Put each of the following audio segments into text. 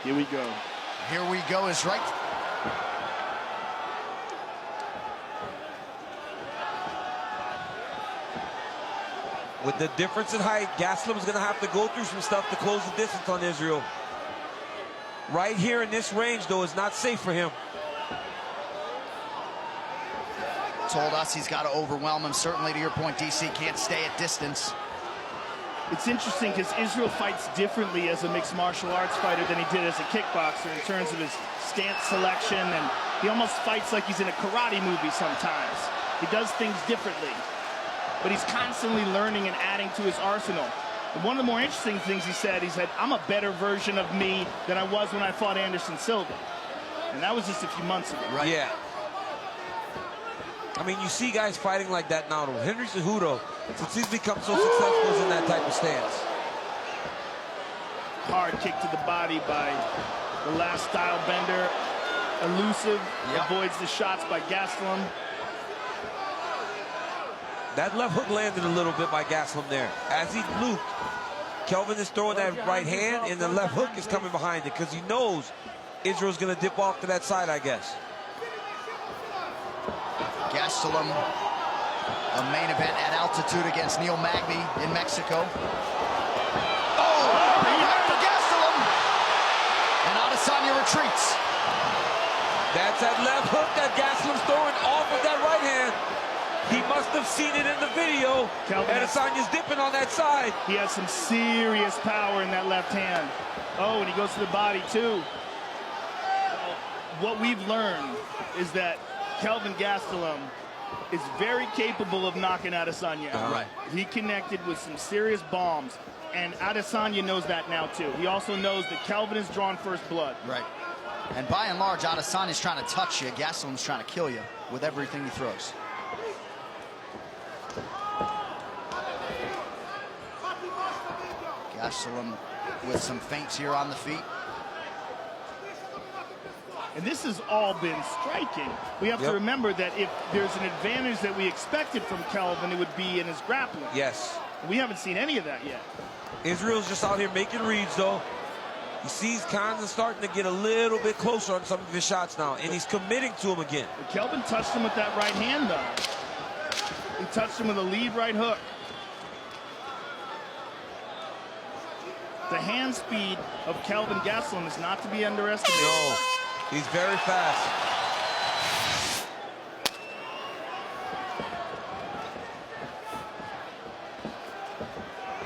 Here we go. Here we go is right. With the difference in height, Gastelum is going to have to go through some stuff to close the distance on Israel. Right here in this range, though, is not safe for him. Told us he's got to overwhelm him. Certainly, to your point, DC can't stay at distance. It's interesting because Israel fights differently as a mixed martial arts fighter than he did as a kickboxer in terms of his stance selection, and he almost fights like he's in a karate movie sometimes. He does things differently, but he's constantly learning and adding to his arsenal. And one of the more interesting things he said, I'm a better version of me than I was when I fought Anderson Silva. And that was just a few months ago. Right. Yeah. I mean, you see guys fighting like that now. Henry Cejudo, since he's become so successful, is in that type of stance. Hard kick to the body by the last style bender. Elusive, avoids the shots by Gastelum. That left hook landed a little bit by Gastelum there. As he looped, Kelvin is throwing that right hand, and the left hook is coming behind it because he knows Israel's going to dip off to that side, I guess. Gastelum, a main event at altitude against Neil Magny in Mexico. Oh, back for Gastelum! And Adesanya retreats. That's that left hook that Gastelum's throwing off of that right hand. He must have seen it in the video. Adesanya's dipping on that side. He has some serious power in that left hand. Oh, and he goes to the body, too. What we've learned is that Kelvin Gastelum is very capable of knocking Adesanya out. Right. He connected with some serious bombs, and Adesanya knows that now, too. He also knows that Kelvin has drawn first blood. Right. And by and large, Adesanya's trying to touch you. Gastelum's trying to kill you with everything he throws. Gastelum with some feints here on the feet. And this has all been striking. We have to remember that if there's an advantage that we expected from Kelvin, it would be in his grappling. Yes. We haven't seen any of that yet. Israel's just out here making reads, though. You see he's kind of starting to get a little bit closer on some of his shots now, and he's committing to him again. But Kelvin touched him with that right hand, though. He touched him with a lead right hook. The hand speed of Kelvin Gastelum is not to be underestimated. No, he's very fast.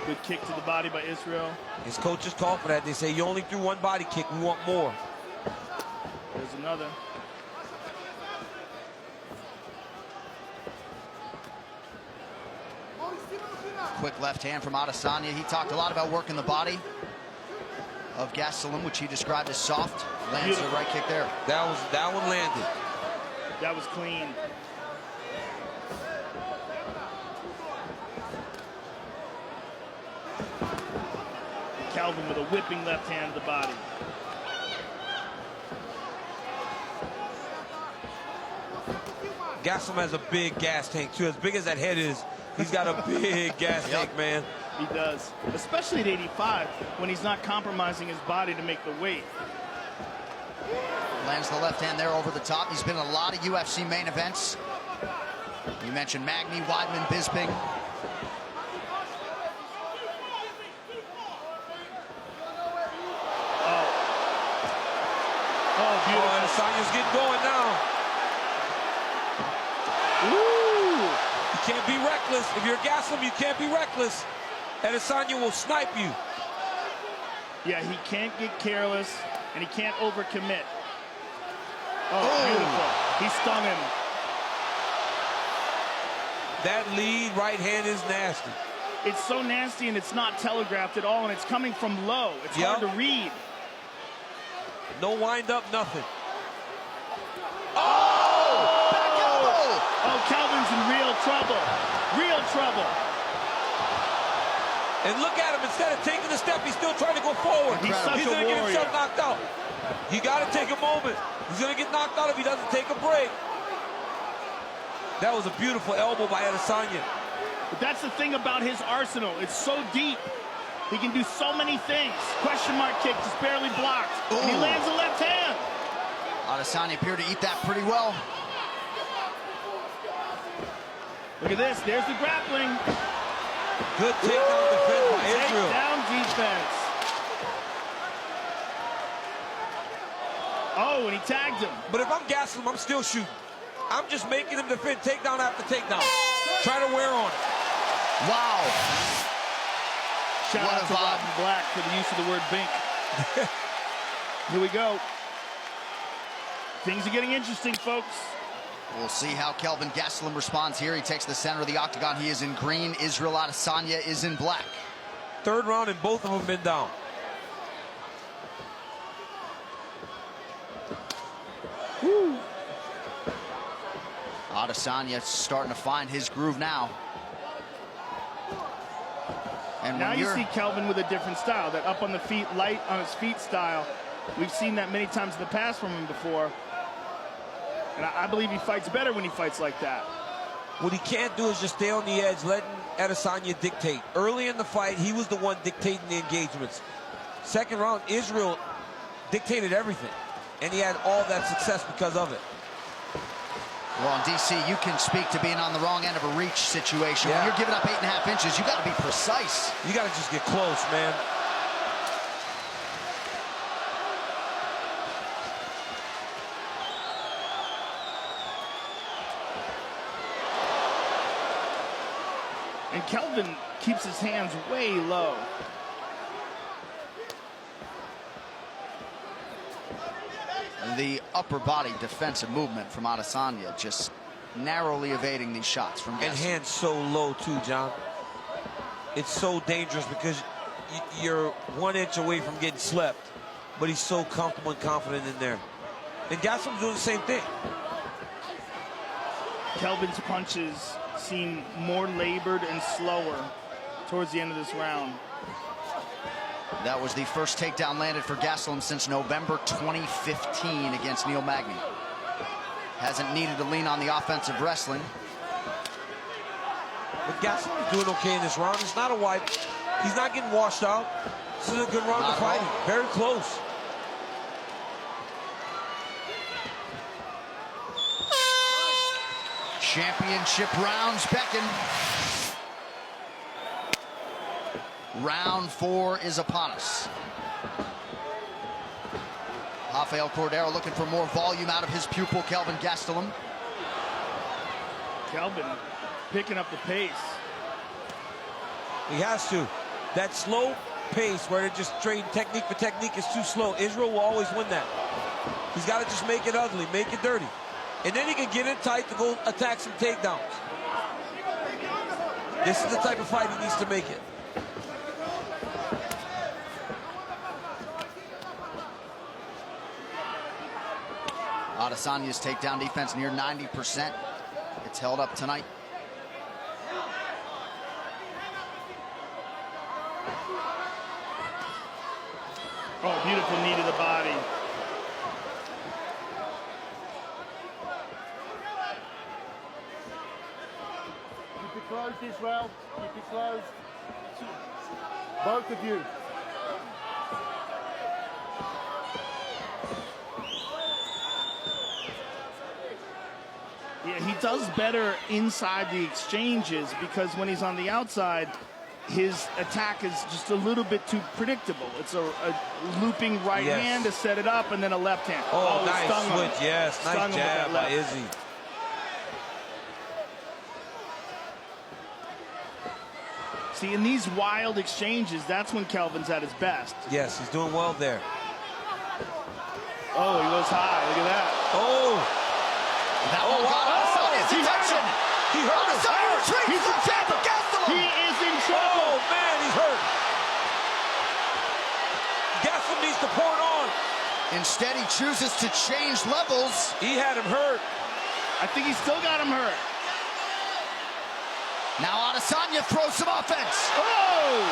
Good kick to the body by Israel. His coaches call for that. They say, you only threw one body kick, we want more. There's another. Quick left hand from Adesanya. He talked a lot about working the body of Gastelum, which he described as soft. Lands the right kick there. That one landed. That was clean. Kelvin with a whipping left hand to the body. Gastelum has a big gas tank, too. As big as that head is, he's got a big gas tank, man. He does, especially at 85, when he's not compromising his body to make the weight. Lands the left hand there over the top. He's been in a lot of UFC main events. You mentioned Magny, Weidman, Bisping. Oh, beautiful. Oh, Adesanya's getting going now. Ooh. You can't be reckless. If you're Gastelum, you can't be reckless. Adesanya will snipe you. Yeah, he can't get careless, and he can't overcommit. Oh, beautiful. He stung him. That lead right hand is nasty. It's so nasty, and it's not telegraphed at all, and it's coming from low. It's hard to read. No wind up, nothing. Oh! Back elbow! Oh, Kelvin's in real trouble. Real trouble. And look at him. Instead of taking a step, he's still trying to go forward. He's such He's a going to get warrior. himself knocked out. You got to take a moment. He's going to get knocked out if he doesn't take a break. That was a beautiful elbow by Adesanya. But that's the thing about his arsenal. It's so deep. He can do so many things. Question mark kick, just barely blocked. And he lands a left hand. Adesanya appeared to eat that pretty well. Look at this, there's the grappling. Good takedown defense by Israel. Takedown defense. Oh, and he tagged him. But if I'm Gastelum, I'm still shooting. I'm just making him defend takedown after takedown. Try to wear on it. Wow. Shout out to Robin Black for the use of the word bink. Here we go. Things are getting interesting, folks. We'll see how Kelvin Gastelum responds here. He takes the center of the octagon. He is in green. Israel Adesanya is in black. Third round and both of them been down. Woo. Adesanya starting to find his groove now. And now you see Kelvin with a different style, that up on the feet, light on his feet style. We've seen that many times in the past from him before. And I believe he fights better when he fights like that. What he can't do is just stay on the edge, letting Adesanya dictate. Early in the fight, he was the one dictating the engagements. Second round, Israel dictated everything. And he had all that success because of it. Well, in DC, you can speak to being on the wrong end of a reach situation. Yeah. When you're giving up 8.5 inches, you got to be precise. You got to just get close, man. And Kelvin keeps his hands way low. The upper body defensive movement from Adesanya, just narrowly evading these shots from Gastelum. And hands so low too, John. It's so dangerous because you're 1 inch away from getting slept, but he's so comfortable and confident in there. And Gastelum's doing the same thing. Kelvin's punches seem more labored and slower towards the end of this round. That was the first takedown landed for Gastelum since November 2015 against Neil Magny. Hasn't needed to lean on the offensive wrestling. But Gastelum's doing okay in this round. It's not a wipe. He's not getting washed out. This is a good round of fighting. Very close. Championship rounds beckon. Round 4 is upon us. Rafael Cordero looking for more volume out of his pupil, Kelvin Gastelum. Kelvin picking up the pace. He has to. That slow pace where they're just trading technique for technique is too slow. Israel will always win that. He's got to just make it ugly, make it dirty. And then he can get in tight to go attack some takedowns. This is the type of fight he needs to make it. Adesanya's takedown defense near 90%. It's held up tonight. Oh, beautiful knee to the body. Keep it closed, Israel. Keep it closed. Both of you. Yeah, he does better inside the exchanges because when he's on the outside, his attack is just a little bit too predictable. It's a looping right hand to set it up and then a left hand. Oh, nice switch, yes. Stung Nice jab by Izzy. See, in these wild exchanges, that's when Kelvin's at his best. Yes, he's doing well there. Oh, he goes high. Look at that. Oh! That one got Adesanya's attention. He hurt him. Adesanya retreats from Kelvin Gastelum. He is in trouble. Oh, man, he's hurt. Gastelum needs to pour it on. Instead, he chooses to change levels. He had him hurt. I think he still got him hurt. Now Adesanya throws some offense. Oh!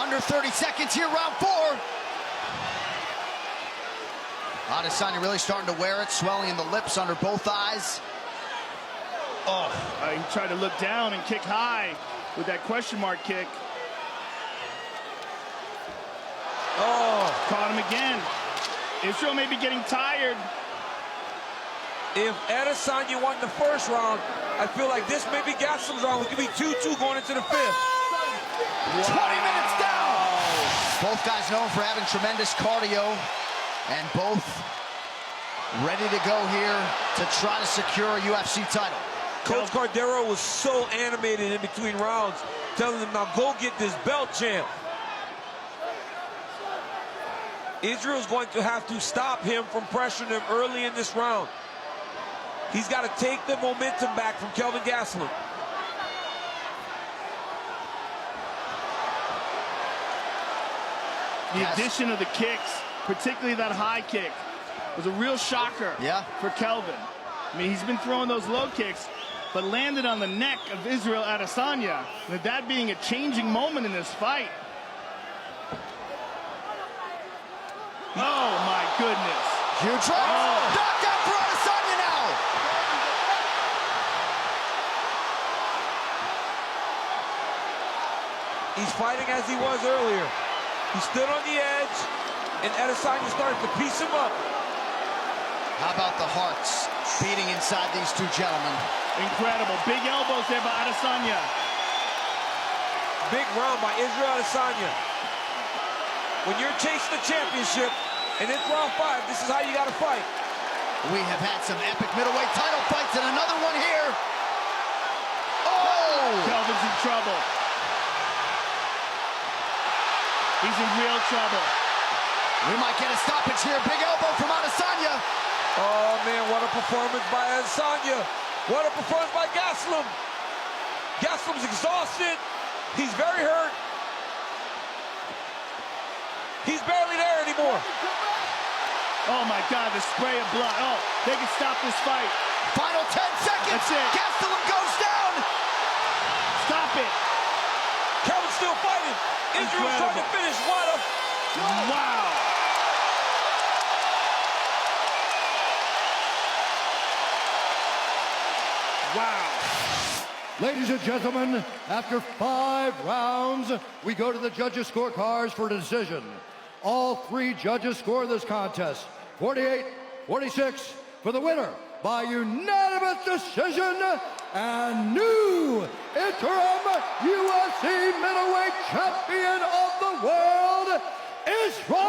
Under 30 seconds here, round 4. Adesanya really starting to wear it, swelling in the lips under both eyes. Oh, he tried to look down and kick high with that question mark kick. Oh. Caught him again. Israel may be getting tired. If Adesanya won the first round, I feel like this may be Gastelum's round. It could be 2-2 going into the fifth. 20 minutes down. Both guys known for having tremendous cardio, and both ready to go here to try to secure a UFC title. Coach Cordero was so animated in between rounds, telling him, now go get this belt, champ. Israel's going to have to stop him from pressuring him early in this round. He's got to take the momentum back from Kelvin Gastelum. The addition of the kicks, particularly that high kick, was a real shocker for Kelvin. I mean, he's been throwing those low kicks, but landed on the neck of Israel Adesanya, with that being a changing moment in this fight. Oh, my goodness. Huge right. Oh. Knockdown for Adesanya now. He's fighting as he was earlier. He stood on the edge, and Adesanya started to piece him up. How about the hearts beating inside these two gentlemen? Incredible. Big elbows there by Adesanya. Big round by Israel Adesanya. When you're chasing the championship, and it's round 5, this is how you got to fight. We have had some epic middleweight title fights, and another one here. Oh! Kelvin's in trouble. He's in real trouble. We might get a stoppage here. Big elbow from Adesanya. Oh, man, what a performance by Adesanya. What a performance by Gastelum. Gastelum's exhausted. He's very hurt. He's barely there anymore. Oh, my God, the spray of blood. Oh, they can stop this fight. Final 10 seconds. That's it. Gastelum goes down. Stop it. Kelvin's still fighting. Israel's trying to finish. What a... Wow. Wow. Ladies and gentlemen, after 5 rounds, we go to the judges' scorecards for a decision. All 3 judges score this contest 48-46 for the winner by unanimous decision and new interim UFC middleweight champion of the world, Israel